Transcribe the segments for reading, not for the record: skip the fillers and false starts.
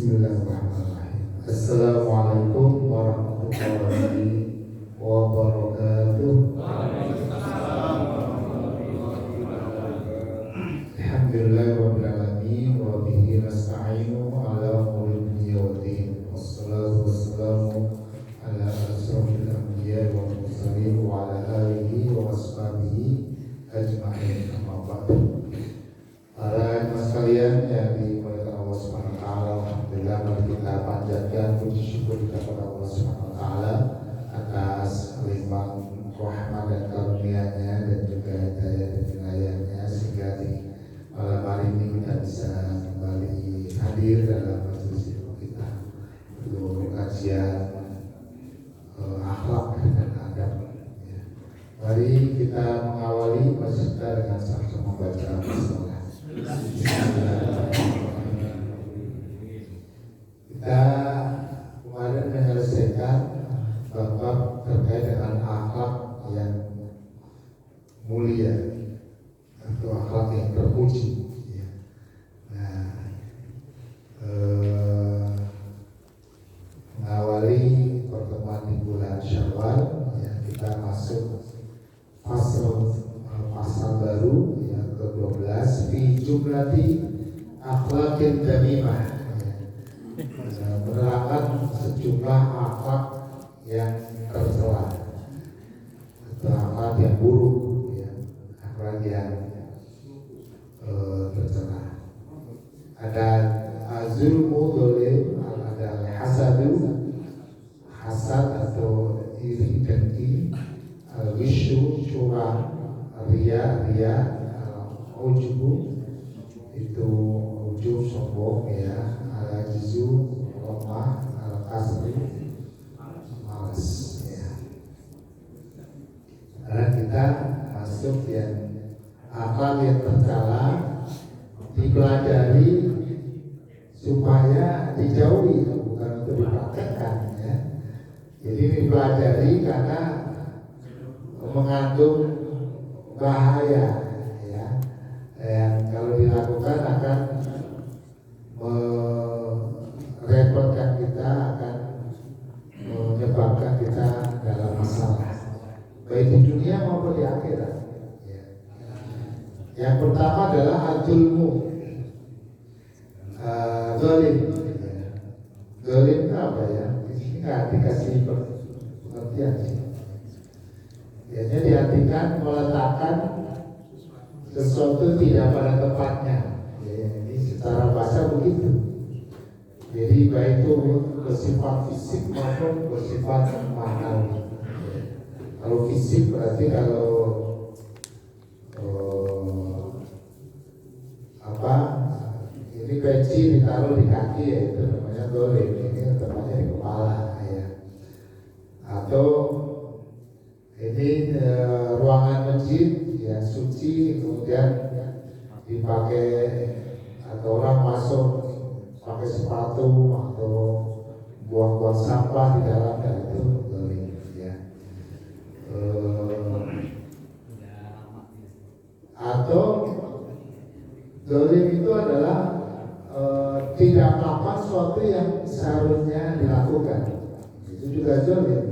Bismillahirrahmanirrahim. Assalamualaikum warahmatullahi wabarakatuh. Alhamdulillahirabbil alamin wa bihi nasta'inu ala umuri dunya waddin. Wassalatu wassalamu ala asyrofil anbiya'i wal mursalin wa ala alihi wa ashabihi ajma'in. Amma ba'du. Para jemaah sekalian yang dimuliakan Allah Subhanahu wa taala, alhamdulillah mari kita panjatkan puji syukur kepada Allah Subhanahu wa taala atas limpah rahmat dan karunia-Nya dan juga daya dan inayah-Nya sehingga di malam hari ini kita bisa kembali hadir dalam majelis ilmu kita untuk kajian akhlak dan adab. Mari kita mengawali kita dengan sama-sama membaca bismillah. Kita kemarin menyelesaikan bab terkait dengan akhlak yang mulia atau akhlak yang terpuji. Nah, mengawali pertemuan di bulan Syawal, kita masuk pasal baru yang ke-12 fi jumlati akhlaqil damimah, menerangkan sejumlah akhlak yang tercela atau akhlak yang buruk, akhlak yang tercela. Ada azulmu dolim, ada hasadu, hasad atau iri dengki, wishu, curang, ria, ujubu itu ujub sombong, al-ajizu lemah, al-kasri malas. Karena kita masuk yang akhlak yang tercela dipelajari supaya dijauhi, bukan untuk dipraktekkan. Jadi dipelajari karena mengandung bahaya, yang kalau dilakukan akan merepotkan kita, akan menyebabkan kita dalam masalah baik di dunia maupun di akhirat. Yang pertama adalah al-zulmu, zalim. Zalim itu apa ya? Di sini nggak dikasih pengertian sih. Biasanya diartikan meletakkan sesuatu tidak pada tempatnya. Ini secara bahasa begitu. Jadi baik itu bersifat fisik maupun bersifat manawi. Kalau fisik berarti kalau ini peci ditaruh di kaki, itu namanya dolim. Ini tempatnya di kepala, Atau ini ruangan masjid suci, kemudian dipakai atau orang masuk pakai sepatu atau buang-buang sampah di dalamnya, itu dolim. Atau dolim itu adalah tidak melakukan sesuatu yang seharusnya dilakukan, itu juga dolim.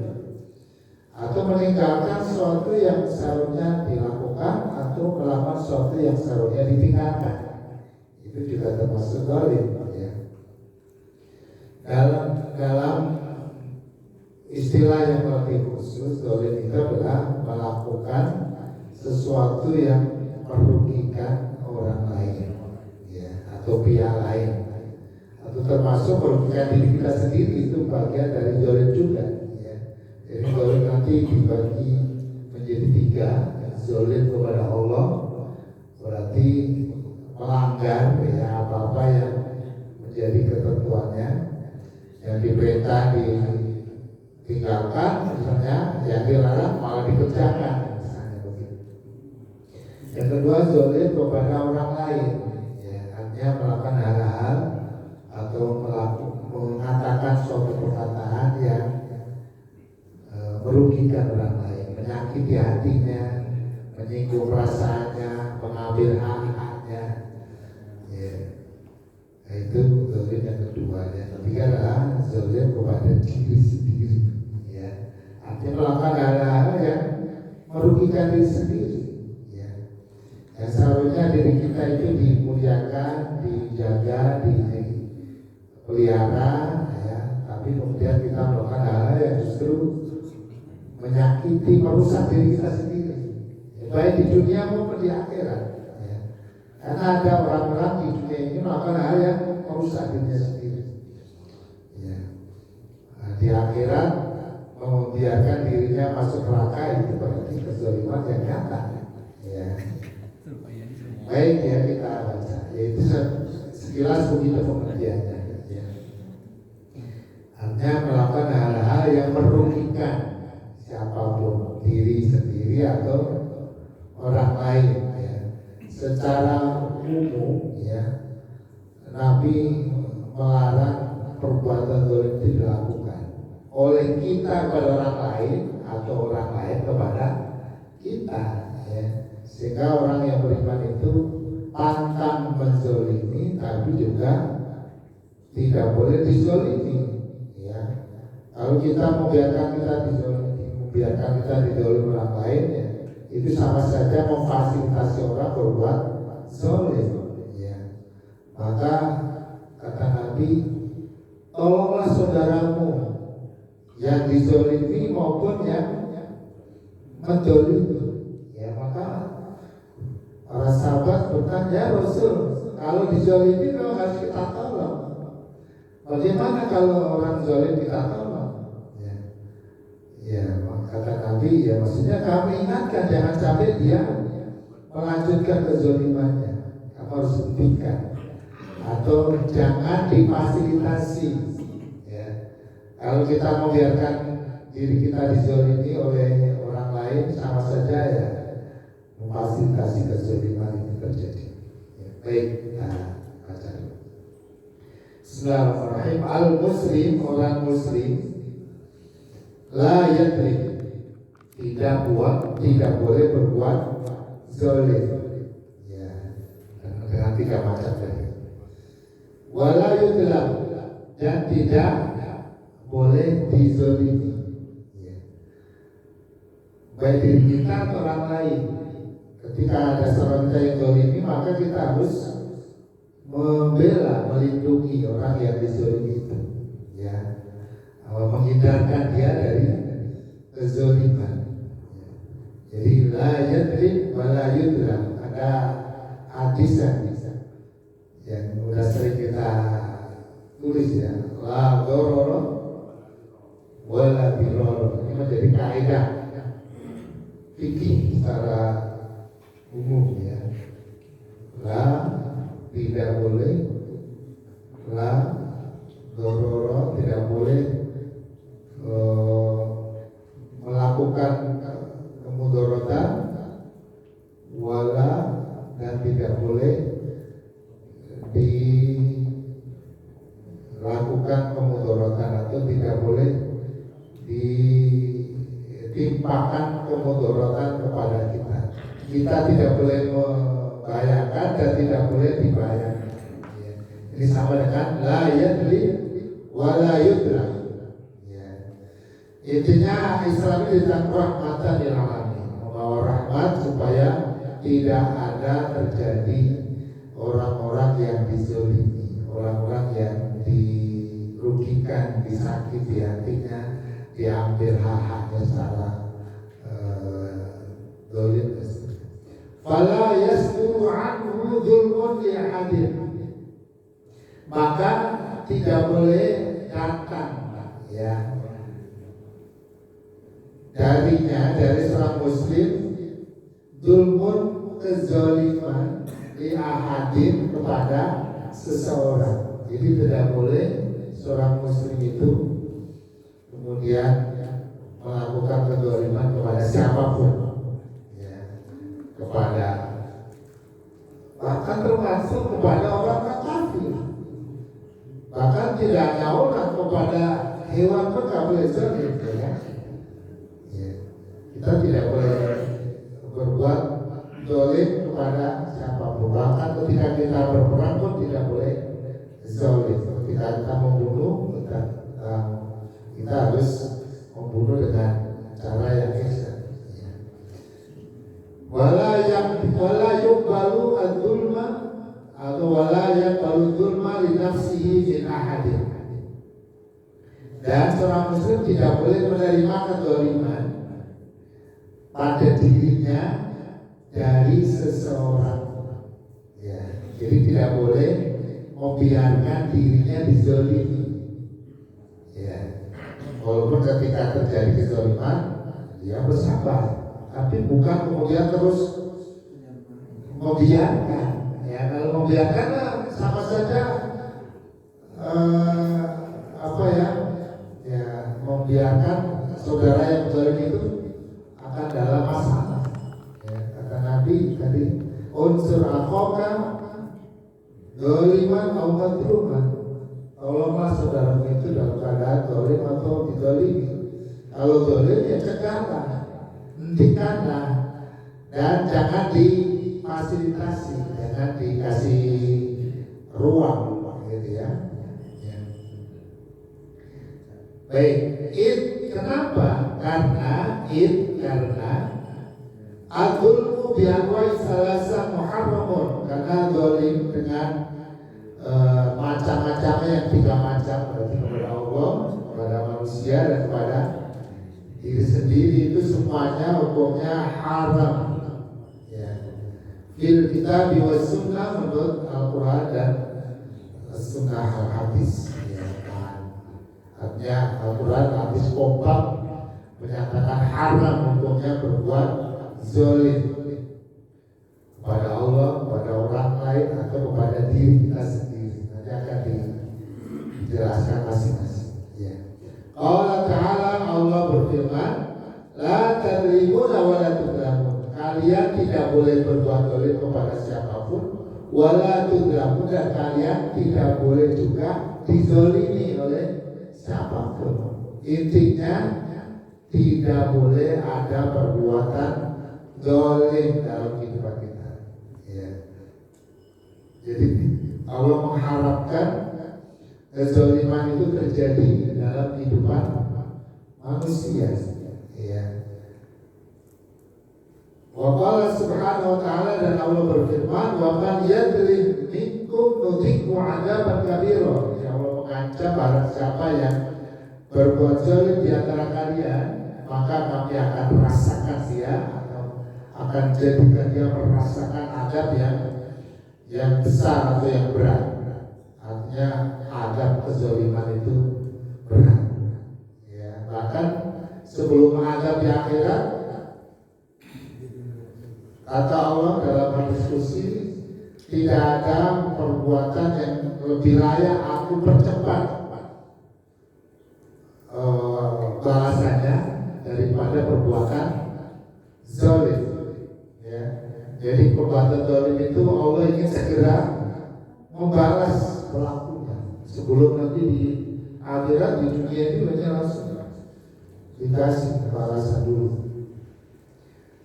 Atau meninggalkan sesuatu yang seharusnya dilakukan atau melakukan sesuatu yang seharusnya ditinggalkan, itu juga termasuk zalim. Dalam istilah yang lebih khusus, zalim itu adalah melakukan sesuatu yang merugikan orang lain, atau pihak lain, atau termasuk merugikan diri kita sendiri, itu bagian dari zalim juga. Jadi zalim nanti dibagi menjadi 3. Zalim kepada Allah berarti melanggar apa-apa yang menjadi ketentuannya, yang diperintah ditinggalkan, misalnya yang dilarang malah dikerjakan, misalnya begitu. Yang kedua, zalim kepada orang lain, artinya melakukan hal-hal atau mengatakan suatu perkataan yang merugikan orang lain, menyakiti hatinya, menyinggung perasaannya, mengambil hak-haknya. Nah, itu zalim yang kedua. Yang ketiga adalah zalim kepada diri sendiri. Ya, artinya melakukan hal-hal yang merugikan diri sendiri. Ya, yang seharusnya diri kita itu dimuliakan, dijaga, dipelihara, ya. Tapi kemudian kita melakukan hal-hal yang justru menyakiti, merusak diri kita sendiri, ya, baik di dunia maupun di akhirat. Ya. Karena ada orang-orang di dunia ini melakukan hal yang merusak dirinya sendiri. Ya. Nah, di akhirat membiarkan dirinya masuk neraka itu berarti kezaliman yang nyata. Ya. Baik ya, kita baca. Yaitu sekilas begitu pengertiannya. Ya. Artinya melakukan hal-hal yang merugikan siapapun, diri sendiri atau orang lain. Ya. Secara umum, ya, Nabi melarang perbuatan zalim itu dilakukan oleh kita kepada orang lain atau orang lain kepada kita, ya. Sehingga orang yang beriman itu pantang menzolimi, tapi juga tidak boleh dizolimi. Ya. Kalau kita membiarkan kita dizolimi, membiarkan kita dizolimi orang lain, ya, itu sama saja memfasilitasi orang berbuat zolim. Ya. Maka kata Nabi, tolonglah saudaramu yang dizolimi maupun yang menzolimi. Ya, maka para sahabat bertanya, Rasul, kalau dizolimi memang harus kita tolong. Bagaimana kalau orang zolim kita tolong? Ya, ya, kata Nabi, ya maksudnya kami ingatkan jangan sampai dia melanjutkan kezolimannya. Kamu harus hentikan. Atau jangan difasilitasi. Ya. Kalau kita membiarkan diri kita dizolimi oleh orang lain, sama saja ya memfasilitasi kezoliman itu terjadi. Ya. Baik, kita baca dulu. Bismillahirrahmanirrahim. Al-Muslim, orang Muslim, la yadri, tidak boleh berbuat zolim. Ya, dengan tiga macam tadi. Wala yudlam, dan tidak boleh dizolimi. Ya. Baik diri kita atau orang lain. Ketika ada seorang yang zolimi, maka kita harus membela, melindungi orang yang dizolimi itu. Ya, menghindarkan dia dari kezoliman. Jadi la yadrib wa la yudlam. Ada hadis yang sudah sering kita tulis, ya, la dororo wa la diroro. Ini menjadi kaidah fikih secara umum, ya. La tidak boleh, la dororo tidak boleh melakukan kemudorotan, wala, dan tidak boleh dilakukan kemudorotan atau tidak boleh ditimpakan kemudorotan kepada kita. Kita tidak boleh membahayakan dan tidak boleh dibahayakan. Ya. Ini sama dengan la yadri wa la yudra. Ya. Intinya Islam itu tentang rahmatan lil alamin, membawa rahmat supaya tidak ada terjadi orang-orang yang dizolimi, orang-orang yang dirugikan, disakiti hatinya, diambil hak-haknya secara zalim. Fala yasduru anhu dzulmun li ahadin, maka tidak boleh datang, ya, darinya, dari seorang muslim, dzulmun, kezaliman, li ahadin, kepada seseorang. Jadi tidak boleh seorang muslim itu kemudian melakukan kezaliman kepada siapapun, kepada, bahkan termasuk kepada orang kafir, bahkan tidak hanya orang, kepada hewan pun tidak boleh zalim, ya. Kita tidak boleh berbuat zalim kepada siapapun, bahkan ketika kita berperang pun tidak boleh wala yuqbalu adzulma atau wala yaqbalu dzulma li nafsihi min ahadin. Dan seorang muslim tidak boleh menerima kezaliman pada dirinya dari seseorang. Ya, jadi tidak boleh membiarkan dirinya dizalimi. Ya, walaupun ketika terjadi kezaliman, dia bersabar, tapi bukan kemudian terus membiarkan. Ya, kalau membiarkan sama saja membiarkan saudara yang berzalim itu akan dalam masalah. Ya, kata Nabi tadi, unsur akhaka zaliman atau madluman. Tolonglah saudaramu itu dalam keadaan zalim atau dizalimi. Kalau zalim ya cegahlah, hentikanlah, dan jangan difasilitasi, jangan dikasih ruang, gitu ya. Baik, kenapa? Karena adzulmu bianwa'i salasa muharramun. Karena zalim dengan macam-macamnya yang 3 macam, berarti kepada Allah, kepada manusia, dan kepada diri sendiri, itu semuanya hukumnya haram. Ya. Fil kitab wa sunnah, menurut Al-Quran dan sunnah al-hadis. Artinya Al-Quran hadis kompak menyatakan haram hukumnya berbuat zalim kepada Allah, kepada orang lain, atau kepada diri kita sendiri. Nanti akan dijelaskan masing-masing. Ya. Allah Ta'ala, Allah berfirman, la tadrimuna wa la tudlamun. Kalian tidak boleh berbuat zalim kepada siapapun, wa la tudlamun, dan kalian tidak boleh juga dizalimi oleh siapapun. Intinya tidak boleh ada perbuatan zalim dalam kehidupan kita. Ya. Jadi Allah mengharapkan kezaliman itu terjadi dalam kehidupan manusia. Ya. Wa qala subhanahu wa ta'ala, dan Allah berfirman, wa man yadlim minkum nudhiqhu 'adzaban kabira. Ya, Allah mengancam barang siapa yang berbuat zalim di antara kalian, maka kami akan rasakan dia, atau akan jadikan dia merasakan azab yang besar atau yang berat. Artinya azab kezaliman itu berat. Ya, bahkan sebelum azab di akhirat, kata Allah dalam diskusi, tidak ada perbuatan yang lebih layak aku percepat balasannya daripada perbuatan zalim. Ya. Jadi perbuatan zalim itu Allah ingin segera membalas pelakunya sebelum nanti di akhirat, di dunia ini hanya langsung dikasih balasan dulu.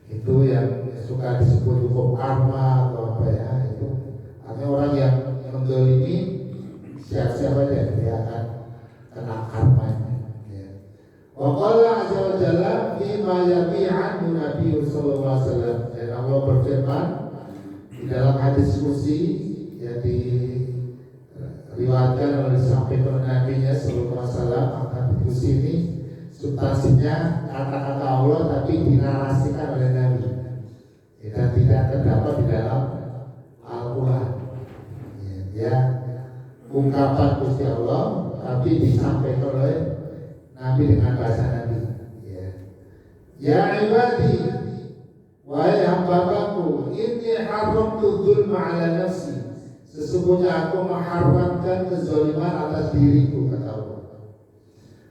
Itu yang suka disebut hukum karma atau apa ya, itu artinya orang yang menzalimi siap-siap aja dia akan kena karmanya. Wa qala azza wa jalla fima yabi'an Nabi sallallahu alaihi wasallam, dan Allah berfirman di dalam hadis qudsi yang diriwayatkan oleh disampaikan Nabi-Nya sallallahu alaihi wasallam. Hadis ini substansinya kata-kata Allah tapi dinarasikan oleh Nabi, dan tidak terdapat di dalam Al-Quran. Ya, ungkapan Gusti Allah tapi disampaikan oleh Nabi dengan bahasa Nabi. Ya ibadi, wahai hamba-hambaku, inni haramtu dzulma ala nafsi. Sesungguhnya aku mengharamkan kezaliman atas diriku, kata Allah.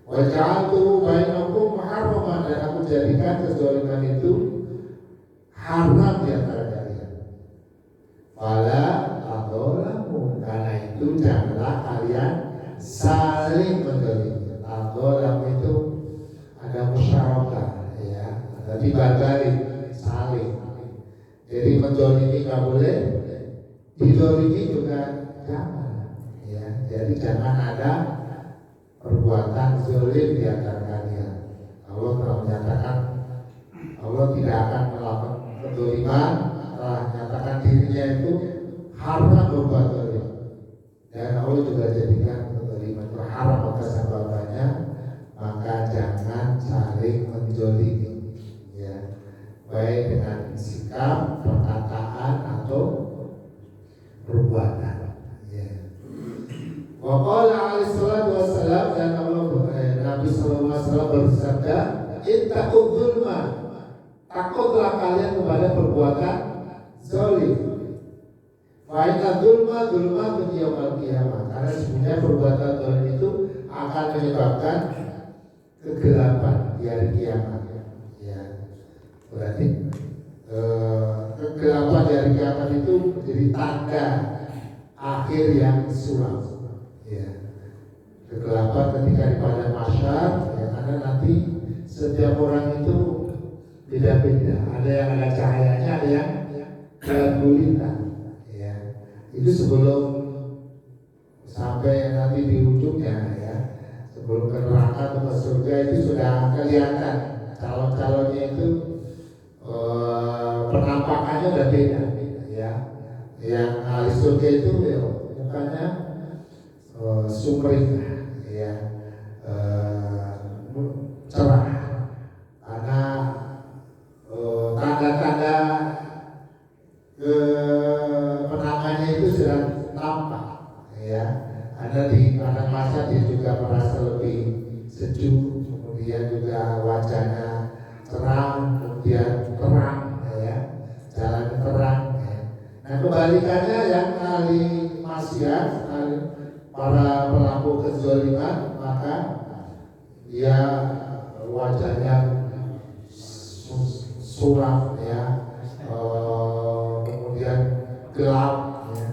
Wa ja'altu bainakum muharraman, dan aku jadikan kezaliman itu haram di antara kalian. Fala tadzalamu, karena itu janganlah kalian saling menzalimi. Tadzalam itu ada musyarakah, ya, tapi balik saling. Jadi menzalimi nggak boleh, dizalimi juga jangan. Ya, jadi jangan ada perbuatan zalim di antara kalian. Allah telah menyatakan Allah tidak akan kedoliman, telah nyatakan dirinya itu haram berbuat dolim. Dan Allah juga jadikan kedoliman itu haram atas hamba-hambanya, maka jangan saling menzolimi, ya, baik dengan sikap, perkataan atau perbuatan. Ya. Wa qala alaihi salatu wassalam, dan Nabi sallallahu alaihi wasallam bersabda, ittaqul zulma, takutlah kalian kepada perbuatan zalim. Fa inna zulma yaumil qiyamah, karena sebenarnya perbuatan zalim itu akan menyebabkan kegelapan di hari kiamat. Ya, berarti kegelapan di hari kiamat itu menjadi tanda akhir yang suram. Ya, kegelapan ketika di padang mahsyar, ya, karena nanti setiap orang itu beda-beda. Ada yang ada cahayanya, ada yang gelap gulita. Ya, itu sebelum sampai nanti di ujungnya, ya, sebelum ke neraka atau ke surga itu sudah kelihatan calon-calonnya itu penampakannya udah beda, ya. Yang ahli surga itu ya, mukanya sumring, ya, cerah, karena tanda-tanda kemenangannya itu sudah nampak, ya. Karena di padang mahsyar dia juga merasa lebih sejuk, kemudian juga wajahnya terang, kemudian terang, ya, jalan terang. Ya. Nah, kebalikannya yang ahli maksiat, para pelaku kezaliman, maka dia wajahnya suram, ya, kemudian gelap, ya.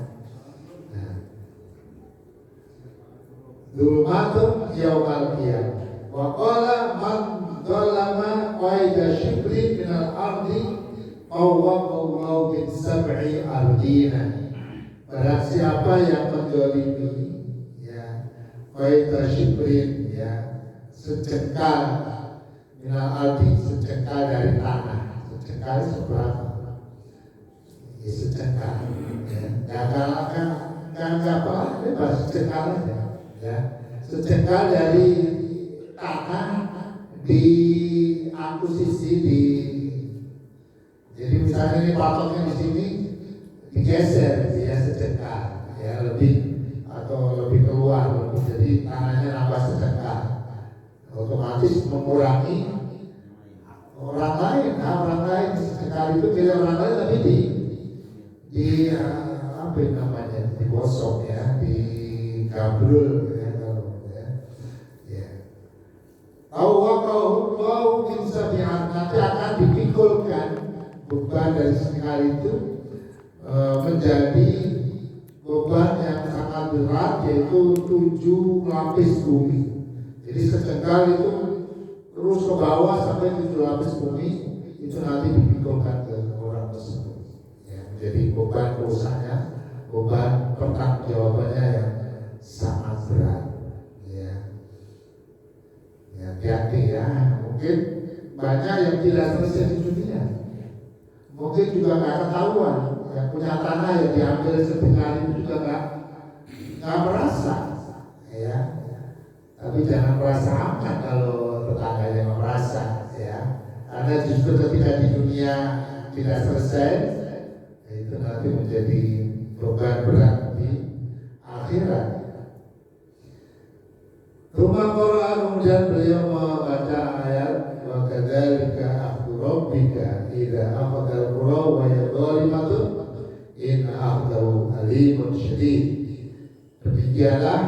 Zulmatun yaumal qiyamah. Wa qala man dzalama qaida shibrin minal ardi awwaqallahu min sab'i ardina. Barang siapa yang menzalimi, ya, qaida shibrin, ya, sejengkal minal ardi, sejengkal dari tanah. Sejengkal seberapa? Ya, sejengkal. Ya, nggak apa, bebas sejengkal aja. Ya, sejengkal dari tanah diakusisi jadi misalnya ini patoknya di sini digeser, ya, sejengkal, ya, lebih atau lebih keluar, jadi tanahnya nambah sejengkal, otomatis mengurangi orang lain sejengkal itu bila orang lain lebih di apa namanya, digosok, ya, gabrul, ya, ya. Awwaqahu min sabi'an, nanti akan dipikulkan beban dari sejengkal itu menjadi beban yang sangat berat, yaitu 7 lapis bumi. Jadi sejengkal itu terus ke bawah sampai 7 lapis bumi, itu nanti dipikulkan ke orang tersebut, ya, menjadi beban rusaknya, beban pertanggungjawabannya yang sangat berat, ya. Ya, hati-hati, ya. Mungkin banyak yang tidak selesai di dunia, mungkin juga nggak ketahuan, yang punya tanah yang diambil setengah itu juga nggak merasa, ya. Tapi jangan merasa aman kalau tetangganya nggak merasa, ya. Karena justru ketika di dunia tidak selesai, itu nanti menjadi beban berat di akhirat. Rumah Quran, kemudian beliau membaca ayat wa kadzalika akhdhu rabbika idza akhadha al-qura wa hiya dhalimatun inna akhdahu alimun syadid. Demikianlah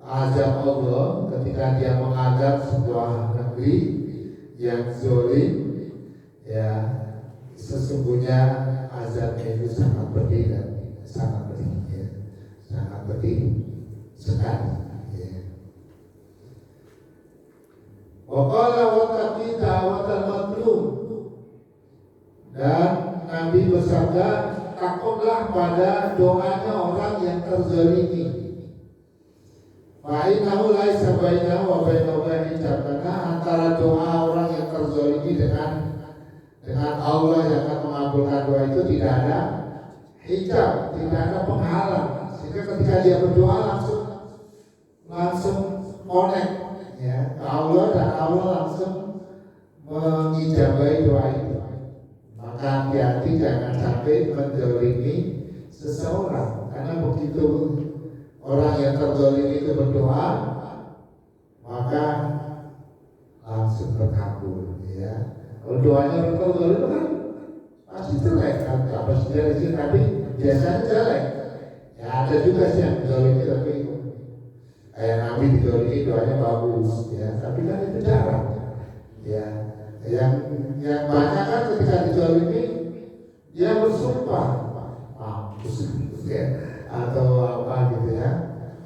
azab Allah ketika dia mengadab sebuah negeri yang zalim, ya, sesungguhnya azabnya itu sangat pedih, ya, sangat pedih sekali. Waqala wattaqi da'watal mazlum, dan Nabi bersabda, takutlah pada doanya orang yang terzalimi. Fa innahu laisa bainahu wa bainahu hijab, karena antara doa orang yang terzalimi dengan Allah yang akan mengabulkan doa itu tidak ada hijab, tidak ada penghalang, sehingga ketika dia berdoa langsung connect ya ke Allah, dan Allah langsung mengijabahi doa itu. Maka hati-hati jangan sampai menzalimi seseorang, karena begitu orang yang terzalimi itu berdoa maka langsung terkabul ya. Kalau doanya bertolak kan pasti jelek kan, apa sih, tapi biasanya jelek. Ya ada juga sih yang zalimi tapi kayak Nabi dizalimi doanya bagus ya, tapi kan itu jarang ya. Yang banyak kan ketika dizalimi dia bersumpah mampus ya, atau apa gitu ya.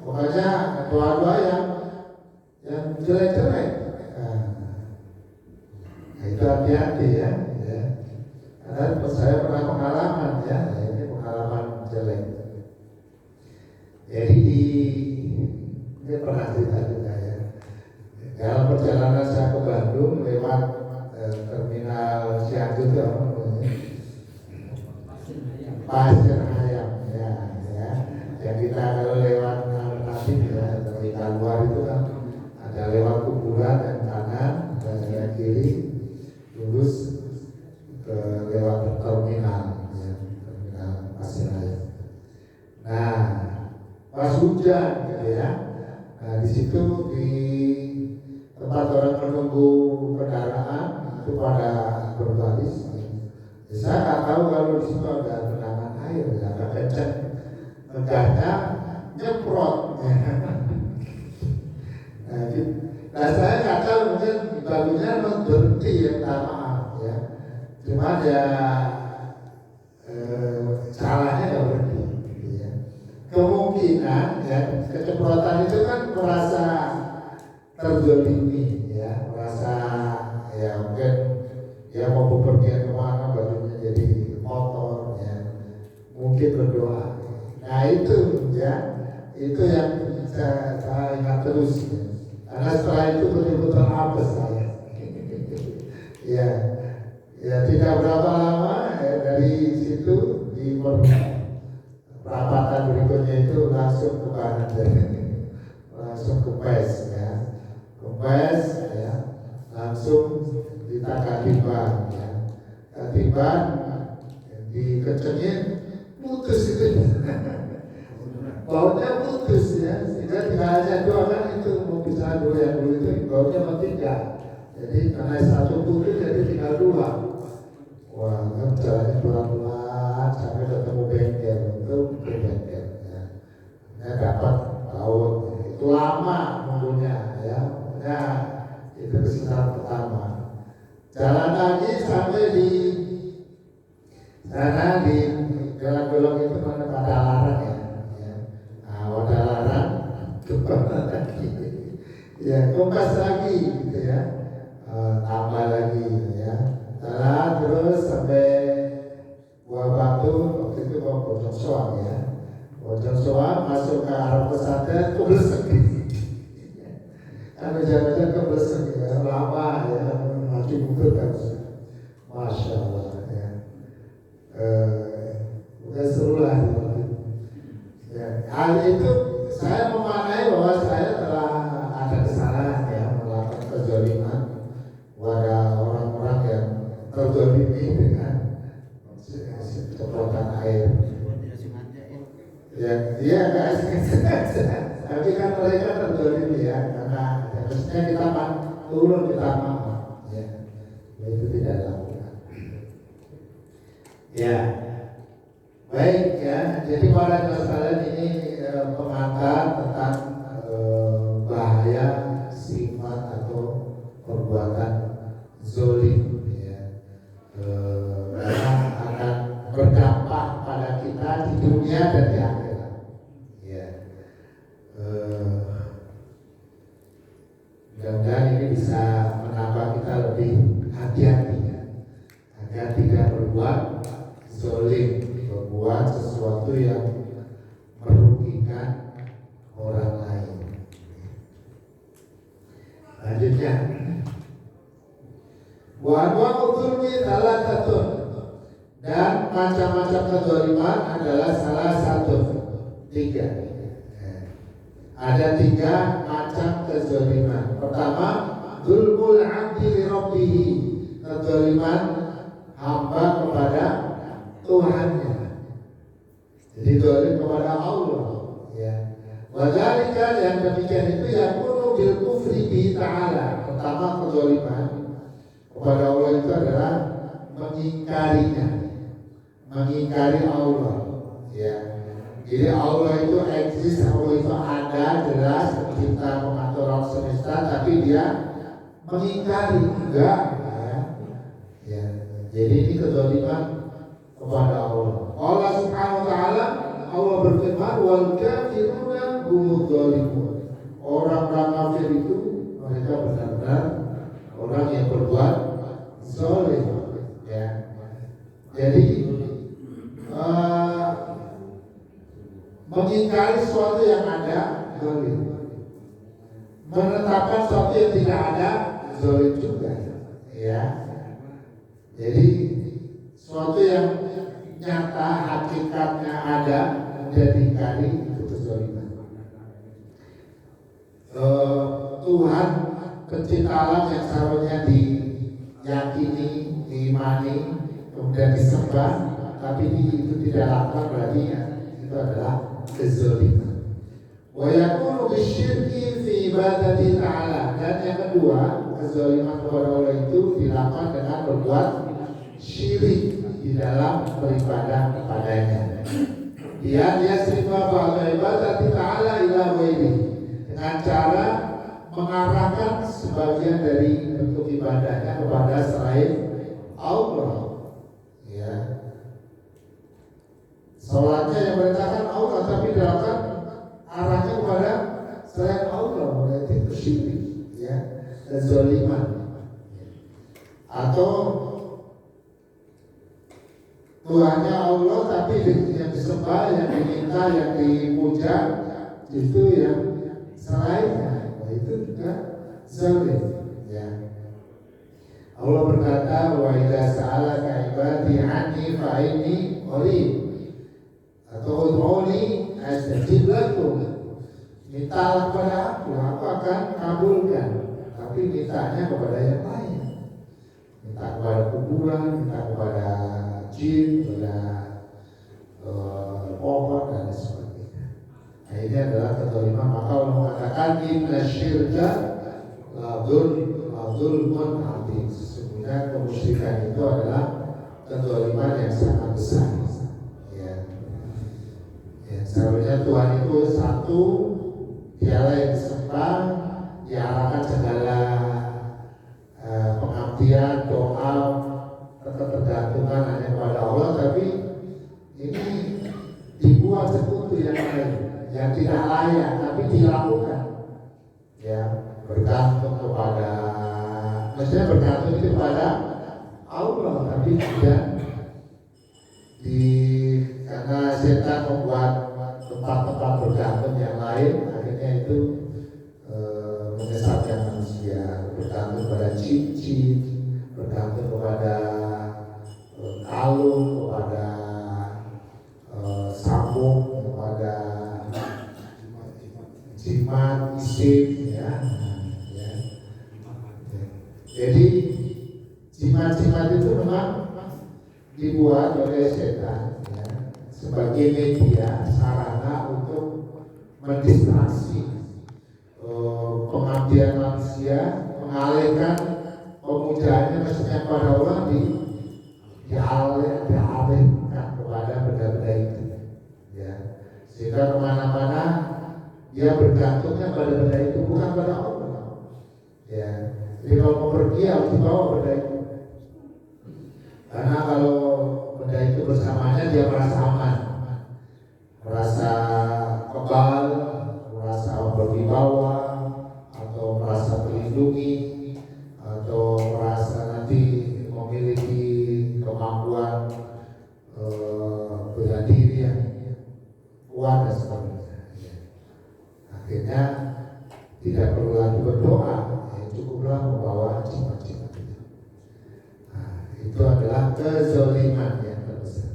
Pokoknya doa-doa yang jelek-jelek. Nah, itu hati-hati ya. Karena saya pernah pengalaman ya, ini pengalaman jelek. Jadi ini pernah cerita juga ya. Dalam perjalanan saya ke Bandung lewat terminal Cianjur itu apa namanya? Pasir Hayam ya. Yang kita kalau lewat alternatif ya, terminal luar itu kan ada lewat kuburan yang kanan dan yang kiri lurus ke lewat terminal ya, terminal Pasir Hayam. Nah, pas hujan gitu ya. Nah, di situ di tempat orang menunggu kendaraan itu pada berbaris. Ya, saya nggak tahu kalau di situ ada genangan air, agak kencang, megahnya nyemprot. Nah, saya nggak tahu, mungkin bagusnya berhenti ya, minta maaf ya. Cuma ya salahnya nggak berhenti. Ya. Kemungkinan ya keceplosan itu kan merasa terzalimi ya, merasa ya mungkin ya mau bepergian kemana bajunya jadi kotor ya, mungkin berdoa. Nah itu ya, itu yang saya ingat terus ya. Karena setelah itu betul-betul terhapus saya. Ya tidak berapa lama ya, dari situ di perapatan berikutnya itu langsung ke kanan, langsung ke PES ya. Kempes ya, langsung ditangkap timbang ya. Timbang dikencengin putus itu. Baunya putus ya, sehingga tinggal hanya dua kan itu mau bisa dulu yang dulu itu baunya tiga. Jadi karena satu putus jadi tinggal dua. Wah, kan jalannya pelan-pelan sampai ketemu bengkel, itu ke bengkel ya. Saya dapat laut, itu lama nunggunya ya. Nah, itu kesusahan pertama. Jalan lagi sampai di sana di Gelong-gelong itu mana pada larang ya. Nah, pada larang kemana lagi? Ya, kompas lagi gitu ya. Tambah lagi ya. Jalan terus sampai Buah Batu, waktu itu mau Bojong Soang ya. Bojong Soang masuk ke arah pesantren keblesek. Karena jalan-jalan keblesek ya, lama ya, mati butuh kan. Masya Allah ya. Udah seru lah ya. Hal itu saya memaknai bahwa saya telah ada kesalahan ya, melakukan kezaliman kepada orang-orang yang terzalimi dengan semprotan air. Ya, dia nggak sengaja. Tapi kan mereka terzalimi ya, karena harusnya kita turun kita maaf ya, itu tidak dilakukan. Ya, baik ya. Jadi para sekalian ini pengantar tentang bahaya sifat atau perbuatan zalim ya, karena akan berdampak pada kita di dunia dan di akhirat. Ya, mudah-mudahan ini bisa menambah kita lebih hati-hati ya, agar tidak berbuat zalim, berbuat sesuatu yang merugikan orang lain. Lanjutnya, wa anwa'ul dzulmi thalathatun, dan macam-macam kezaliman adalah salah satu tiga. Ada tiga macam kezaliman. Pertama, dzulmul 'abdi li rabbih, kezaliman hamba kepada Tuhannya. Jadi zalim kepada Allah, ya. Wadzalika, yang demikian itu yakunu bil kufri bi ta'ala. Pertama, kezaliman kepada Allah itu adalah mengingkarinya, mengingkari Allah, ya. Jadi Allah itu eksis, Allah itu ada, jelas, pencipta, pengatur alam semesta, tapi dia mengingkari, enggak, ya. Ya. Jadi ini kezaliman kepada Allah. Allah Subhanahu wa taala, Allah berfirman, wal kafiruna humudz zalimun. Orang-orang kafir itu mereka benar-benar orang yang berbuat zalim, ya. Jadi mengingkari sesuatu yang ada, zalim. Menetapkan sesuatu yang tidak ada, zalim juga, ya. Jadi sesuatu yang nyata, hakikatnya ada, kemudian diingkari, itu kezaliman. Tuhan pencipta alam yang seharusnya diyakini, diimani, kemudian disembah, tapi itu tidak lakukan, berarti ya, itu adalah kezaliman. Wa yakunu bisyirki fi ibadati ta'ala. Dan yang kedua, kezaliman kepada Allah itu dilakukan dengan berbuat syirik di dalam beribadah kepadanya. Dia serba ba'da ibadati ta'ala ila ghairi, dengan cara mengarahkan sebagian dari bentuk ibadahnya kepada selain Allah, ya. Sholatnya yang perintahkan Allah, tapi dilakukan arahnya kepada selain Allah, berarti itu syirik, ya, kezaliman. Atau Tuhannya Allah, tapi yang disembah, yang diminta, yang dipuja itu yang selainnya, itu juga zalim, ya. Allah berkata, wa idza sa'alaka ibadi anni fa inni qarib, atau ud'uni astajib lakum. Mintalah kepada aku akan kabulkan. Tapi mintanya kepada yang lain. Minta kepada kuburan, minta kepada jin, kepada pohon dan sebagainya. Nah, ini adalah kezaliman. Maka Allah mengatakan inna syirka la dzulmun adzim. Sesungguhnya kemusyrikan itu adalah kezaliman yang sangat besar. Ya. Ya, seharusnya Tuhan itu satu, dialah yang disembah, diarahkan segala pengabdian, doa, ketergantungan hanya kepada Allah, tapi ini dibuat sekutu yang lain, yang tidak layak, tapi dilakukan, ya, bergantung kepada, maksudnya bergantung itu kepada Allah, tapi tidak karena setan membuat tempat-tempat bergantung yang lain, akhirnya itu menyesatkan manusia, bergantung kepada cincin, bergantung kepada kalung, kepada sabuk, kepada jimat, isim, ya. Jadi jimat-jimat itu memang dibuat oleh setan, ya, sebagai media, sarana untuk mendistraksi pengabdian manusia, mengalihkan pemujaannya maksudnya kepada Allah, dialihkan kepada benda-benda itu, ya, sehingga kemana-mana dia bergantungnya pada benda itu, bukan pada Allah, ya. Jadi kalau mau pergi harus dibawa benda itu, karena kalau benda itu bersamanya dia merasa aman, merasa kebal, merasa berwibawa, atau merasa terlindungi, atau merasa nanti memiliki kemampuan bela diri yang kuat dan sebagainya. Akhirnya tidak perlu lagi berdoa, ya, cukuplah membawa jimat-jimat itu. Nah, itu adalah kezaliman yang terbesar.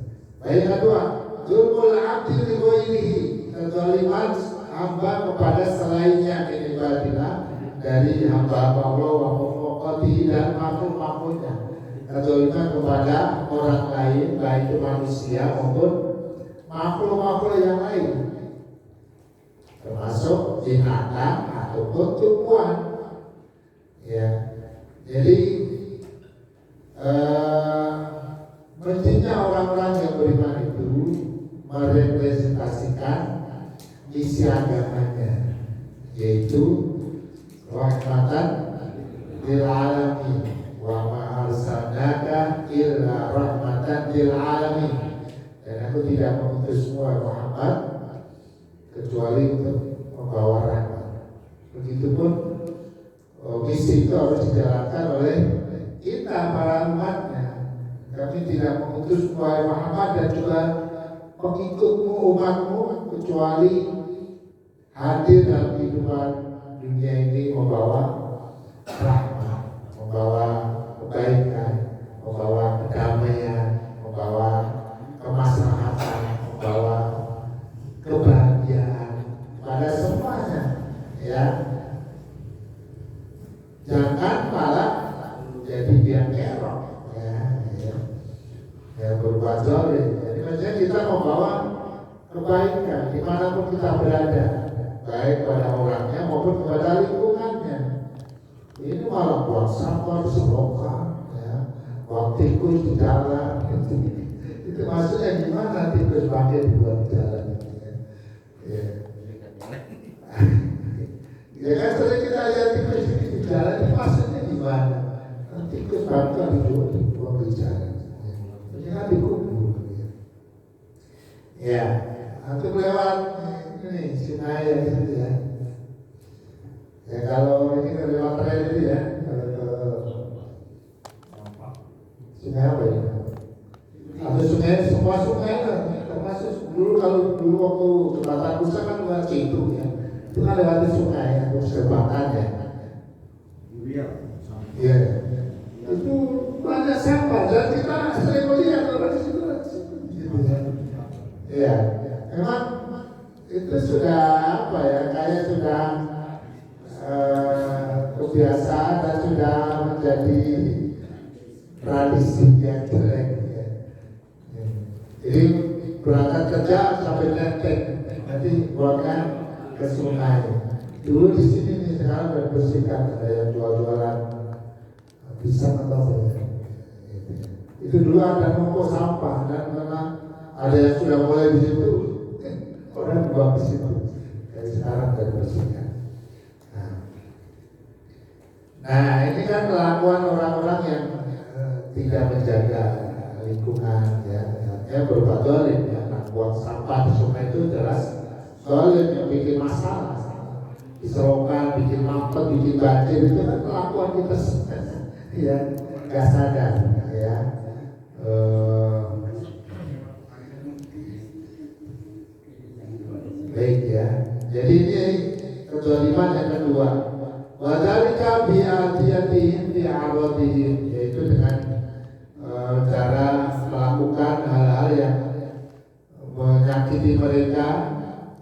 hamba kepada selainnya min ibadillah, dari hamba Allah wa muqati dan makhluk-makhluknya, kezaliman kepada orang lain, baik itu manusia maupun makhluk-makhluk yang lain, termasuk binatang ataupun tumbuhan. Ya, jadi mestinya orang-orang yang beriman itu merepresentasikan misi agamanya, yaitu rahmatan lil alamin wa ma arsalnaka illa rahmatan lil alamin, dan aku tidak mengutusmu Muhammad kecuali untuk membawa rahmat. Begitupun misi itu harus dijalankan oleh kita para umatnya. Kami tidak mengutus Muhammad dan juga pengikutmu umatmu kecuali hadir dalam kehidupan dunia ini membawa rahmat, membawa kebaikan, membawa kedamaian, membawa kemaslahatan, membawa kebahagiaan pada semuanya. Ya, jangan malah jadi biang kerok, ya berbuat zalim. Jadi maksudnya kita membawa kebaikan dimanapun kita berada, baik pada orangnya maupun kepada lingkungannya. Ini malah buang sampah di selokan, ya, buang tikus di jalan. Itu maksudnya gimana tikus pakai dibuang di jalan? Ya. Ya kan sering kita lihat tikus di jalan, itu maksudnya gimana? Tikus bangka dibuang di jalan. Kan dikubur. Ya, untuk lewat ini sungai yang itu ya. Ya kalau ini ke lewat rel itu ya, kalau ke sungai apa ya? Atau sungai, semua sungai lah. Termasuk dulu kalau dulu waktu jembatan Kusa kan lewat situ ya. Itu kan lewat sungai untuk serbatan ya. Iya. Itu banyak sampah dan kita sering melihat orang di situ gitu ya. Memang itu sudah apa ya, kayak sudah kebiasaan dan sudah menjadi tradisi yang jelek ya. Jadi berangkat kerja sampai nenteng nanti buangkan ke sungai. Dulu di sini nih, sekarang udah bersihkan, ada yang jual-jualan pisang atau apa ya. Itu dulu ada numpuk sampah, dan karena ada yang sudah mulai di situ, orang buang di situ. Dari sekarang dari bersihkan. Nah, ini kan kelakuan orang-orang yang tidak menjaga lingkungan, ya. Ya berbuat zalim, ya. Nah, buang sampah di sungai itu jelas zalim yang bikin masalah. Diserokan, bikin mampet, bikin banjir, itu kan kelakuan kita ya, nggak sadar ya. Baik ya. Jadi ini kezaliman yang kedua. Wadzalika bi'atiyatihim bi'aradihim, yaitu dengan cara melakukan hal-hal yang menyakiti mereka,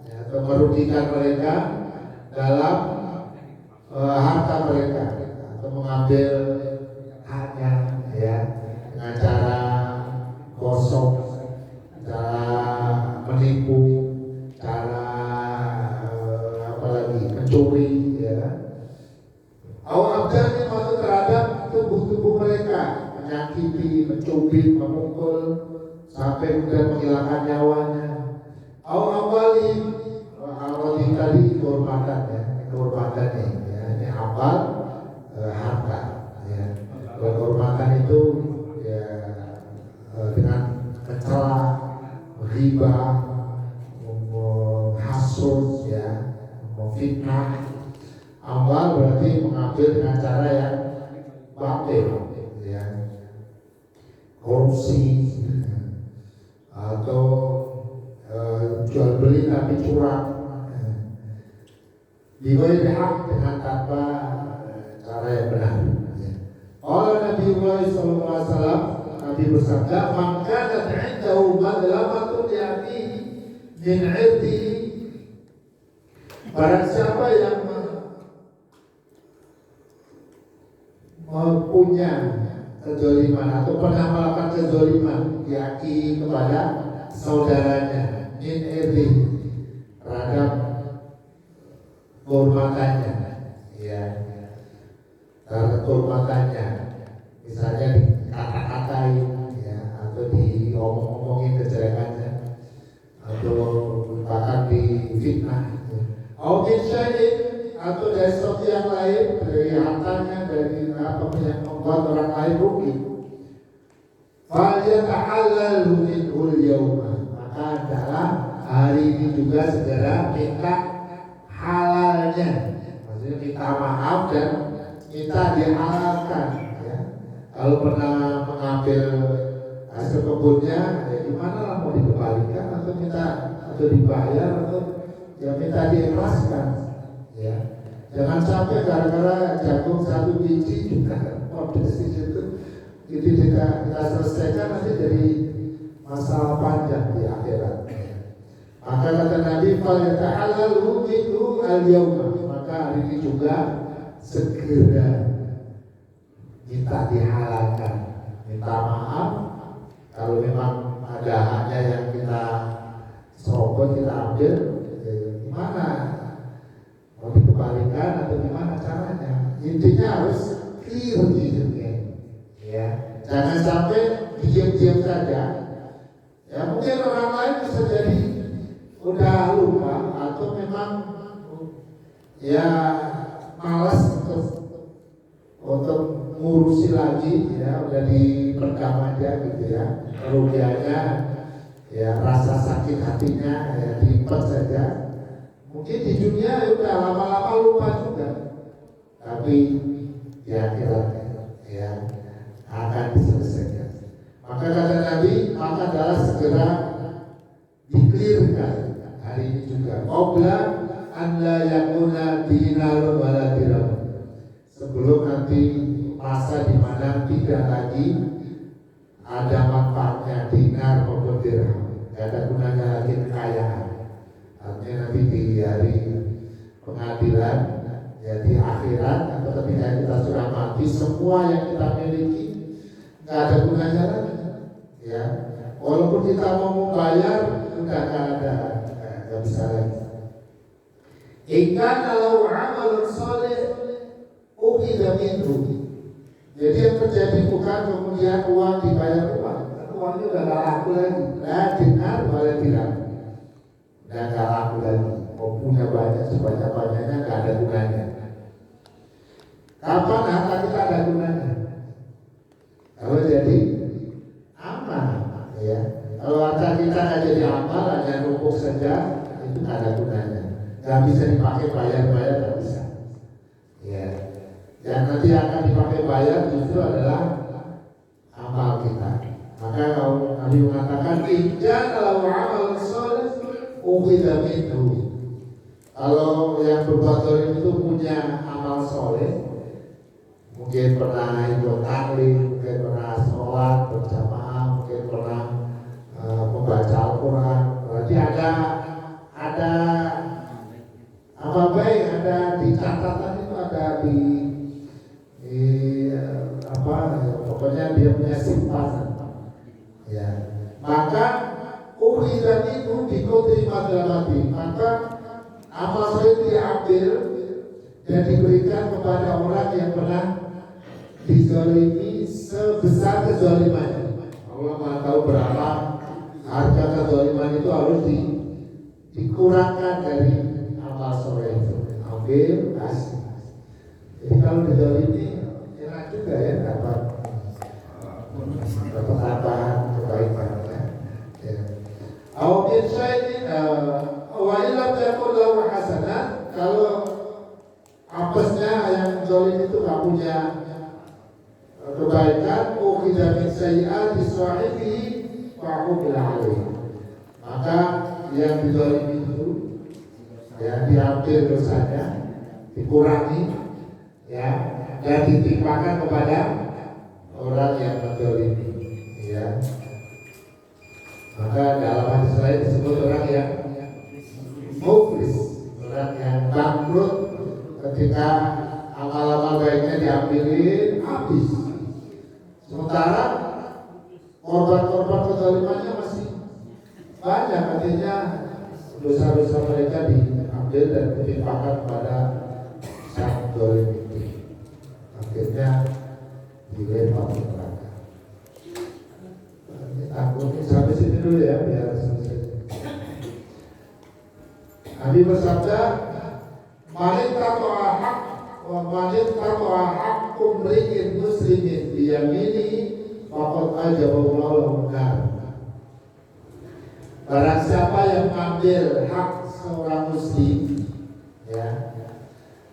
ya, atau merugikan mereka dalam harta mereka, atau mengambil haknya, ya, dengan cara gosok, cara menipu, cara apalagi mencuri, ya. Awal-awalnya masuk terhadap tubuh-tubuh mereka, menyakiti, mencubit, memukul, sampai kemudian menghilangkan nyawanya. Awal-awalnya tadi kehormatan, ya, kehormatan ya, ini awal harta, ya. Kehormatan itu ya dengan mencela, menghibah, menghasut, ya, memfitnah. Awal berarti mengambil dengan cara yang batil, ya, korupsi, atau jual beli tapi curang, dibayar hak dengan tanpa cara yang benar. Allah Nabi Sallallahu Alaihi Wasallam, Nabi bersabda, "Maka dat'indahu madlamatun ya'tihi min 'irdihi kezoliman atau pernah melakukan kezoliman diaki kepada saudaranya min irdi terhadap kehormatannya, ya, terhadap kehormatannya, misalnya dikata-katain, ya, atau diomong-omongin kejelekannya, atau bahkan difitnah. Min syai'in atau dari sesuatu yang lain, dari hartanya, dari apa yang membuat orang lain rugi. Falyata'allalhu minhul yawma, maka adalah hari ini juga segera minta halalnya, maksudnya minta maaf dan minta dihalalkan, ya. Kalau pernah mengambil hasil kebunnya, ya gimana lah, mau dikembalikan atau minta atau dibayar atau ya minta diikhlaskan, ya. Jangan sampai gara-gara jagung satu biji juga modus di situ, itu jika kita selesaikan nanti jadi masalah panjang di akhirat. Maka kata Nabi, falyata'allalhu minhu al-yawma, maka hari ini juga segera minta dihalalkan, minta maaf kalau memang ada haknya yang kita serobot, kita ambil, gimana? Mau dikembalikan atau gimana caranya? Intinya harus clear hidupnya, ya. Jangan sampai diam-diam saja. Ya mungkin orang lain bisa jadi udah lupa atau memang ya malas untuk ngurusi lagi, ya udah diperdam aja gitu, ya. Kerugiannya, ya rasa sakit hatinya ya diimpet saja. Mungkin di dunia udah lama-lama lupa juga, tapi di akhiratnya ya akan diselesaikan. Maka kata Nabi, maka adalah segera dikelirkan hari ini juga. Qabla an la yakuna dinarun wala dirham, sebelum nanti masa di mana tidak lagi ada manfaatnya dinar maupun dirham, tidak ada gunanya lagi kekayaan. Artinya nanti di hari pengadilan, ya di akhirat atau ketika kita sudah mati, semua yang kita miliki nggak ada gunanya lagi, ya. Walaupun kita mau membayar, udah nggak bisa lagi. Ikan kalau amal soleh ukhidha minhu. Jadi yang terjadi bukan kemudian uang dibayar uang, uangnya udah nggak laku lagi. Nah, dinar boleh tidak, udah nggak laku lagi. Mau punya banyak sebanyak-banyaknya nggak ada gunanya. Kapan harta kita ada gunanya? Kalau jadi amal, ya. Kalau harta kita nggak jadi amal, hanya numpuk saja, itu nggak ada gunanya. Nggak bisa dipakai bayar-bayar, nggak bisa. Ya, yang nanti akan dipakai bayar justru adalah amal kita. Maka kalau Nabi mengatakan, "Inja kalau amal soleh, ukhidha minhu." Kalau yang berbuat zalim itu punya amal soleh, mungkin pernah ikut taklim, mungkin pernah sholat berjamaah, mungkin pernah membaca Al-Quran, berarti ada amal baik, ada di catatan itu, ada di apa, pokoknya dia punya simpanan, ya. Maka ukhidha minhu bi qadri madlamati, maka amal soleh diambil dan diberikan kepada orang yang pernah dizalimi sebesar kezalimannya. Allah Maha tahu berapa harga kezaliman itu, harus dikurangkan dari amal soleh itu. Ambil, kasih. Jadi kalau dizalimi enak juga, ya, dapat tambahan kebaikan, ya. Awamir syai'in wa ilam yakul lahu hasanat, kalau apesnya yang zalim itu gak punya kebaikan, ukhidha min sayyi'ati sahibihi wa uqila alaih, maka yang dizalimi itu ya diambil dosanya, dikurangi, ya, dan ditimpakan kepada orang yang menzalimi, ya. Maka dalam hadis lain disebut orang yang muflis, orang yang bangkrut ketika amal-amal baiknya diambilin habis. Sementara korban kezalimannya masih banyak, artinya dosa-dosa mereka diambil dan ditimpakan pada sang zalim itu. Akhirnya dilempar ke neraka. Aku sampai sini dulu ya biar selesai. Nabi bersabda, "Man taqwa haq wa man taqwa haqqum ri'in muslimin bi yamini faqad ajaballahu lahu nar." Barang siapa yang mengambil hak seorang muslim, ya,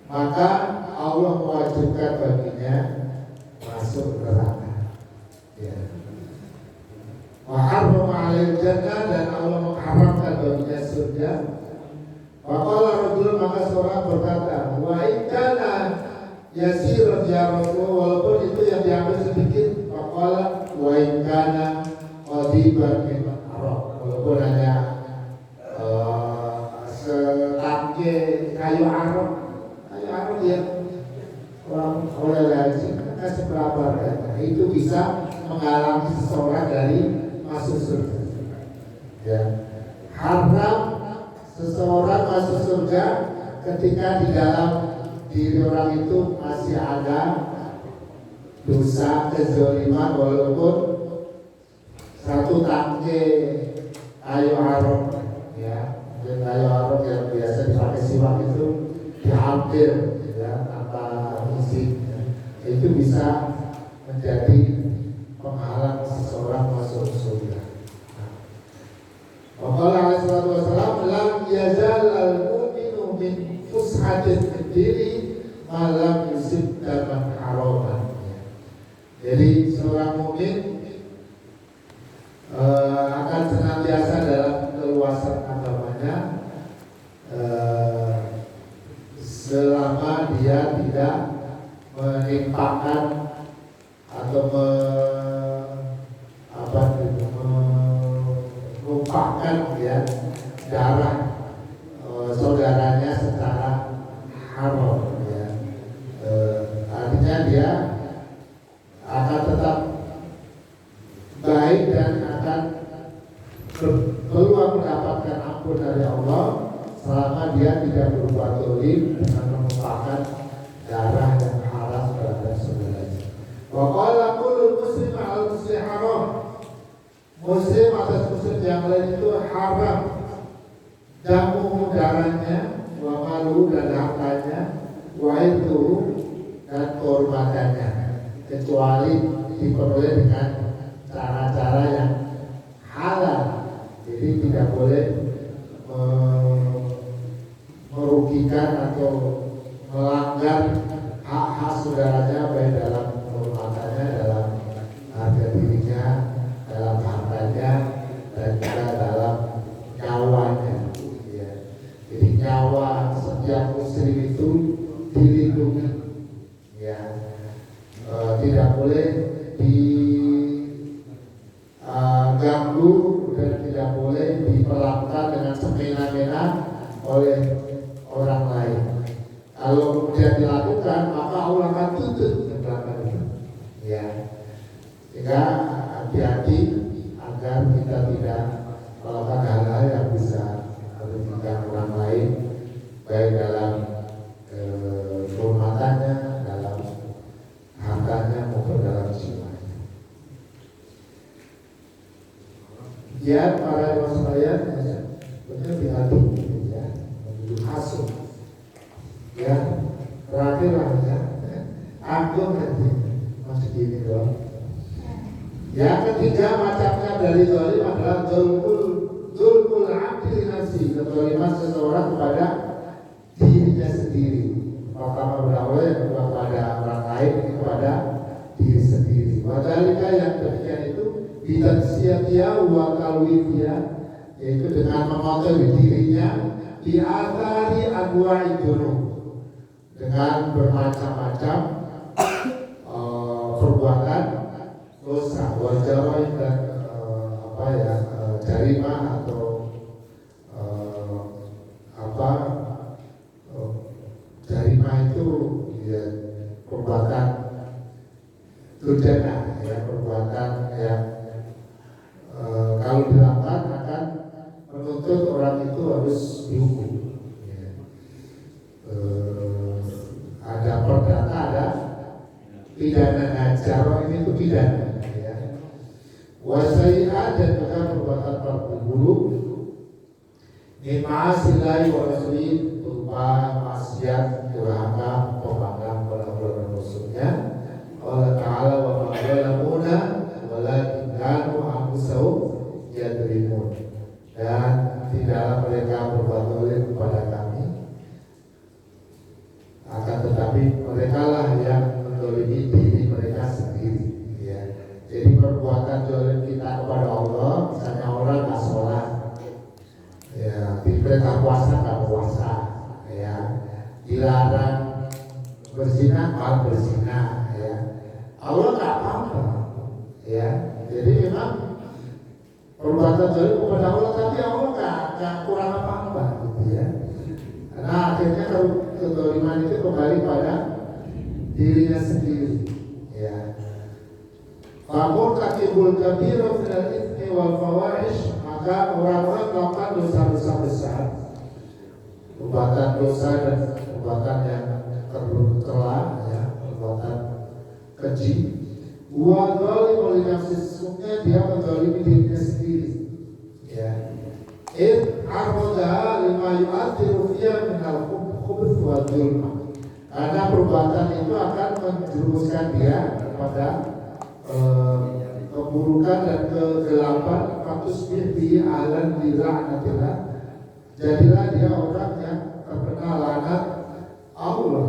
maka Allah mewajibkan baginya masuk neraka. Ya. Wa harrama 'alal jannah, dan Allah mengharamkan baginya surga. Faqala rajul, maka seorang berkata, "Wa in kana yasiran ya Rasulullah," walaupun itu yang diambil sedikit. Faqala wa in kana qadiban min araq, walaupun hanya setangke kayu arok ya orang oleh seberapa kan, itu bisa menghalangi seseorang dari masuk surga. Ya, haram seseorang masuk surga ketika di dalam diri orang itu masih ada dosa kezaliman, walaupun satu tangke kayu arok, ya, kayu arok yang biasa dipakai siwak itu diambil, ya, tanpa izin, itu bisa menjadi penghalang seseorang masuk surga. Waqala alaihi salatu wassalam, "Lam yazal al-mu'minu min fushatin diri malam yusib daman haraman." Jadi seorang mukmin akan senantiasa dalam keluasan agamanya selama dia tidak menimpakan atau menumpahkan, ya, darah saudaranya secara haram, ya. Artinya dia akan tetap baik dan akan peluang mendapatkan ampun dari Allah selama dia tidak berbuat zalim dengan menumpahkan darah yang haram terhadap saudaranya. Wa qala kullu muslim al muslim haram, muslim atas muslim yang lain itu haram damu, darahnya, wa malu, dan hartanya, wa itu, dan kehormatannya, kecuali diperoleh dengan cara-cara yang halal. Jadi tidak boleh merugikan atau melanggar hak-hak saudaranya, baik dalam kehormatannya, dalam harga dirinya, dalam hartanya, dan juga dalam nyawanya, ya. Jadi nyawa setiap muslim itu dilindungi, ya. Tidak boleh diganggu dan tidak boleh diperlakukan dengan semena-mena oleh orang lain. Kalau kemudian dilakukan, maka Allah akan tutup belakang itu, ya. Sehingga hati-hati agar kita tidak melakukan hal-hal yang bisa merugikan orang lain, baik dalam kehormatannya, dalam hartanya, maupun dalam jiwanya. Ya, para ibu sekalian, benar hati, ya, menuju hasut. Ya, terakhirlah, ya, agung nanti masih gini doang. Yang ketiga macamnya dari zalim adalah zulmul abdi nafsi, kezaliman seseorang kepada dirinya sendiri. Pertama berawal, yang kedua kepada orang lain, kepada diri sendiri. Wadhalika, yang demikian itu bitansiyatia wa kalwiyah, yaitu dengan memotori dirinya di athari anwa'i dzunub, dengan bermacam-macam perbuatan dosa, wajarah, dan jarimah atau jarimah itu, ya, perbuatan durjana, ya, perbuatan yang harus dihukum. Ya. Ada perdata, ada pidana. Nah, jarah ini itu pidana. Ya. Wasai'at dan juga perbuatan buruk. Ma'asillahi wa rasulih berupa maksiat, durhaka, pembangkang kepada Allah dan Rasulnya. Allah Ta'ala wa ma'alamuna walakin kanu anfusahum yadrimun. Dan tidaklah mereka berbuat zalim kepada kami, akan tetapi mereka lah yang menzalimi diri mereka sendiri. Ya. Jadi perbuatan zalim kita kepada Allah, misalnya orang nggak sholat, ya, diperintah puasa nggak puasa, ya, dilarang berzina malah berzina, ya, Allah nggak apa-apa, ya. Jadi memang perbuatan zalim kepada Allah, tapi Allah nggak kurang apa-apa, gitu ya. Karena akhirnya kalau kezaliman itu kembali pada dirinya sendiri, ya. Fakul katibul kabiru minal itsmi wal fawahish, maka orang-orang melakukan dosa-dosa besar, perbuatan dosa dan perbuatan yang tercela, ya, perbuatan keji. Wa zalim li nafsi, sesungguhnya dia menzalimi dirinya sendiri, ya. Arroda lima yu'athiru fiya minal khubuth wa dzulma, karena perbuatan itu akan menjerumuskan dia kepada keburukan dan kegelapan. Fatusbih bi ahlan li la'natillah, jadilah dia orang yang terkena laknat Allah,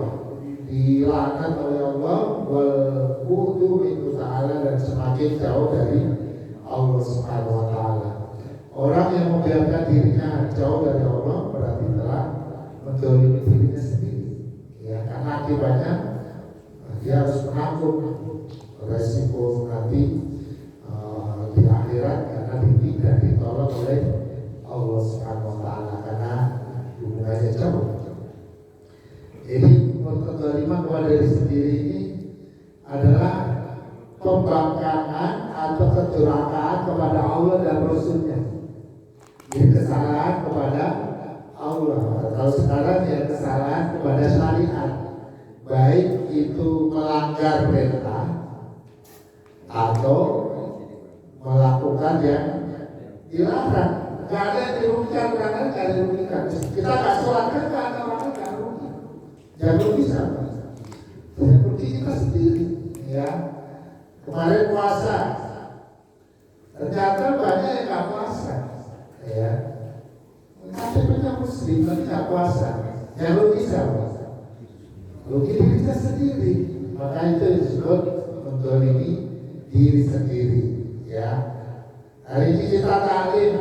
dilaknat oleh Allah, wal bu'du itu ta'ala, dan semakin jauh dari Allah Subhanahu wa ta'ala. Orang yang membiarkan dirinya jauh dari Allah berarti telah menzalimi dirinya sendiri, ya, karena akibatnya dia harus menanggung resiko nanti di akhirat, karena tidak ditolong oleh Allah Subhanahu wa ta'ala, karena hubungannya jauh. Jadi kezaliman kepada diri sendiri ini adalah pembangkangan atau kedurhakaan kepada Allah dan Rasulnya. Jadi kesalahan kepada Allah. Kalau sekarang ya kesalahan kepada syariat, baik itu melanggar perintah atau melakukan yang dilarang. Gak ada yang dirugikan, orang gak ada yang dirugikan. Kita gak sholat kan gak ada orang gak rugi. Yang rugi siapa? Yang rugi kita sendiri, ya. Kemarin puasa, ternyata banyak yang gak puasa, ya. KTP-nya muslim tapi gak puasa. Yang rugi siapa? Rugi diri kita sendiri. Maka itu disebut menzalimi diri sendiri, ya. Hari ini kita taklim,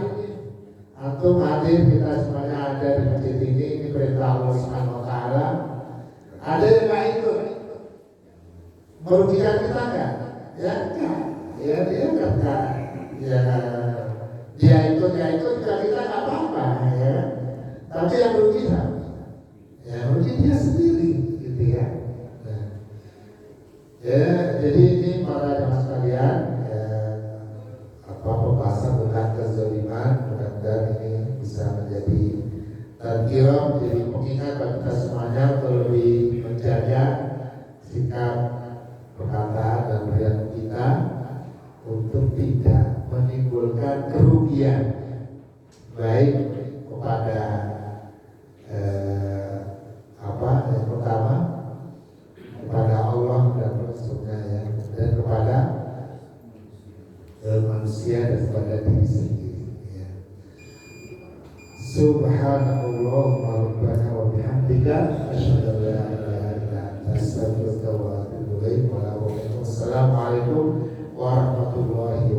antum hadir, kita semuanya ada di masjid ini perintah Allah Subhanahu wa ta'ala. Ada yang nggak ikut, merugikan kita nggak? Ya enggak, ya dia enggak, ya dia ikut juga kita nggak apa-apa, ya. Tapi yang rugi siapa? Ya rugi dia sendiri, gitu ya. Nah, ya jadi ini para jemaah sekalian, pembahasan tentang kezaliman, mudah-mudahan ini bisa menjadi tadkirah, menjadi pengingat bagi kita semuanya untuk lebih menjaga sikap, perkataan dan perilaku kita untuk tidak menimbulkan kerugian baik kepada yang pertama kepada Allah dan Rasulnya, ya, dan kepada manusia dan kepada diri sendiri, ya. Subhanallah rabbana wa bihamdika asyhadu an la ilaha illa anta astaghfiruka wa atubu ilaik. Wassalamualaikum warahmatullahi